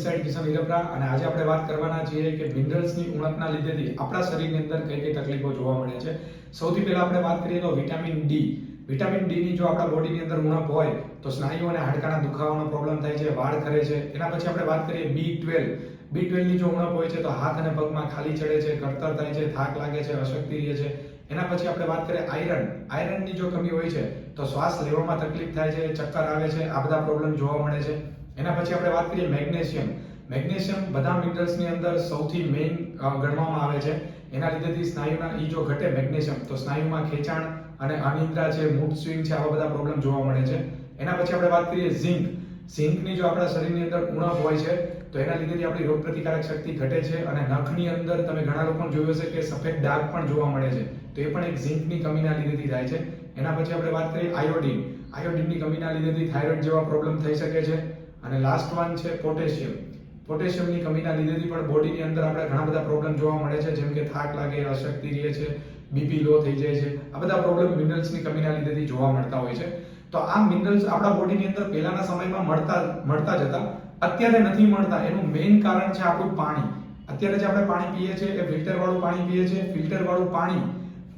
કિશન હીરપરા અને આજે આપણે વાત કરવાના છીએ કે મિનરલ્સની ઉણપના લીધેથી આપણા શરીરની અંદર કઈ કઈ તકલીફો જોવા મળે છે. સૌથી પહેલા આપણે વાત કરીએ તો વિટામિન ડી. વિટામિન ડી ની જો આપણા બોડીની અંદર ઉણપ હોય તો સ્નાયુ અને હાડકાના દુખાવાનો પ્રોબ્લેમ થાય છે, વાળ ખરે છે. એના પછી આપણે વાત કરીએ B12 ની જો ઉણપ હોય છે તો હાથ અને પગમાં ખાલી ચડે છે, કળતર થાય છે, થાક લાગે છે, અશક્તિ રહે છે. એના પછી આપણે વાત કરીએ આયરનની જો કમી હોય છે તો શ્વાસ લેવામાં તકલીફ થાય છે, ચક્કર આવે છે, આ બધા પ્રોબ્લેમ જોવા મળે છે. એના પછી આપણે વાત કરીએ મેગ્નેશિયમ બધા મિનરલ્સની અંદર સૌથી મેઇન ગણવામાં આવે છે. એના લીધેથી સ્નાયુના જો ઘટે મેગ્નેશિયમ તો સ્નાયુમાં ખેંચાણ અને અનિદ્રા છે, મૂડ સ્વિંગ છે, આવા બધા પ્રોબ્લેમ જોવા મળે છે. એના પછી આપણે વાત કરીએ ઝિંકની જો આપણા શરીરની અંદર ઉણપ હોય છે તો એના લીધેથી આપણી રોગપ્રતિકારક શક્તિ ઘટે છે અને નખની અંદર તમે ઘણા લોકોને જોયું હશે કે સફેદ ડાઘ પણ જોવા મળે છે, તો એ પણ એક ઝિંકની કમીના લીધેથી થાય છે. એના પછી આપણે વાત કરીએ આયોડિનની કમીના લીધેથી થાઇરોઇડ જેવા પ્રોબ્લેમ થઈ શકે છે. અને લાસ્ટ વન છે પોટેશિયમની કમીના લીધેથી પણ બોડીની અંદર આપણે ઘણા બધા પ્રોબ્લેમ જોવા મળે છે, જેમ કે થાક લાગે, અશક્તિ રહે છે, બીપી લો થઈ જાય છે. આ બધા પ્રોબ્લેમ મિનરલ્સની કમીના લીધેથી જોવા મળતા હોય છે. તો આ મિનરલ્સ આપણા બોડીની અંદર પહેલાના સમયમાં મળતા જ હતા, અત્યારે નથી મળતા. એનું મેઇન કારણ છે આપણું પાણી. અત્યારે જે આપણે પાણી પીએ છીએ એ ફિલ્ટર વાળું પાણી પીએ છીએ. ફિલ્ટર વાળું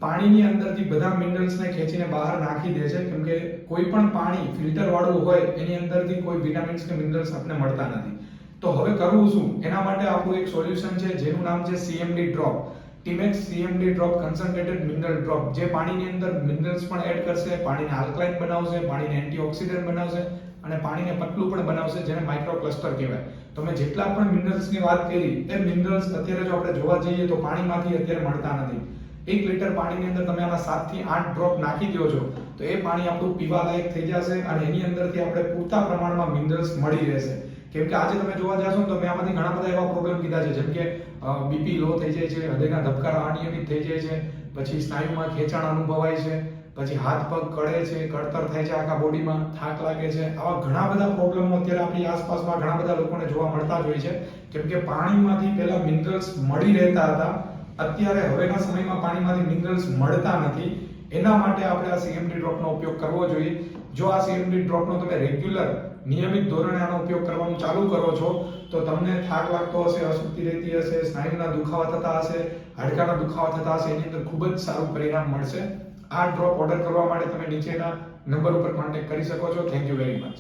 પાણીની અંદરથી બધા મિનરલ્સને ખેંચીને બહાર નાખી દે છે, કેમ કે કોઈ પણ પાણી ફિલ્ટર વાળું હોય એની અંદરથી કોઈ વિટામિન્સ કે મિનરલ્સ આપણને મળતા નથી. તો હવે કરવું શું? એના માટે આપણું એક સોલ્યુશન છે જેનું નામ છે CMD ડ્રોપ. ટીમેક્સ CMD drop concentrated mineral drop, જે પાણીની અંદર મિનરલ્સ પણ એડ કરશે, પાણીને આલ્કલાઇન બનાવશે, પાણીને એન્ટીઓક્સિડન્ટ બનાવશે અને પાણીને પતલું પણ બનાવશે, જેને માઇક્રો ક્લસ્ટર કહેવાય. તો મેં જેટલા પણ મિનરલ્સની વાત કરી એ મિનરલ્સ અત્યારે જો આપણે જોવા જઈએ તો પાણીમાંથી અત્યારે મળતા નથી. 1 લિટર પાણીની અંદર તમે આમાં 7 થી 8 ડ્રોપ નાખી દો છો તો એ પાણી આપણું પીવા લાયક થઈ જશે અને એની અંદરથી આપણે પૂરતા પ્રમાણમાં મિનરલ્સ મળી રહેશે. કેમ કે આજે તમે જોવા જાશો તો મેં આમાંથી ઘણા બધા એવા પ્રોબ્લેમ કીધા છે, જેમ કે બીપી લો થઈ જાય છે, હૃદયના ધબકારા અનિયમિત થઈ જાય છે, પછી સ્નાયુમાં ખેંચાણ અનુભવાય છે, પછી હાથ પગ કળે છે, કળતર થાય છે, આખા બોડીમાં થાક લાગે છે. આવા ઘણા બધા પ્રોબ્લેમો અત્યારે આપણી આસપાસમાં ઘણા બધા લોકોને જોવા મળતા જ હોય છે, કેમ કે પાણીમાંથી પહેલા મિનરલ્સ મળી રહેતા હતા, અત્યારે હવેના સમયમાં પાણીમાંથી મિનરલ્સ મળતા નથી. એના માટે આપણે આ CMD ડ્રોપનો ઉપયોગ કરવો જોઈએ. જો આ CMD ડ્રોપનો તમે રેગ્યુલર નિયમિત ધોરણે આનો ઉપયોગ કરવાનું ચાલુ કરો છો તો તમને થાક લાગતો હશે, અશક્તિ રહેતી હશે, સ્નાયુના દુખાવા થતા હશે, હાડકાના દુખાવા થતા હશે, એની અંદર ખૂબ જ સારું પરિણામ મળશે. આ ડ્રોપ ઓર્ડર કરવા માટે તમે નીચેના નંબર ઉપર કોન્ટેક્ટ કરી શકો છો. Thank you very much.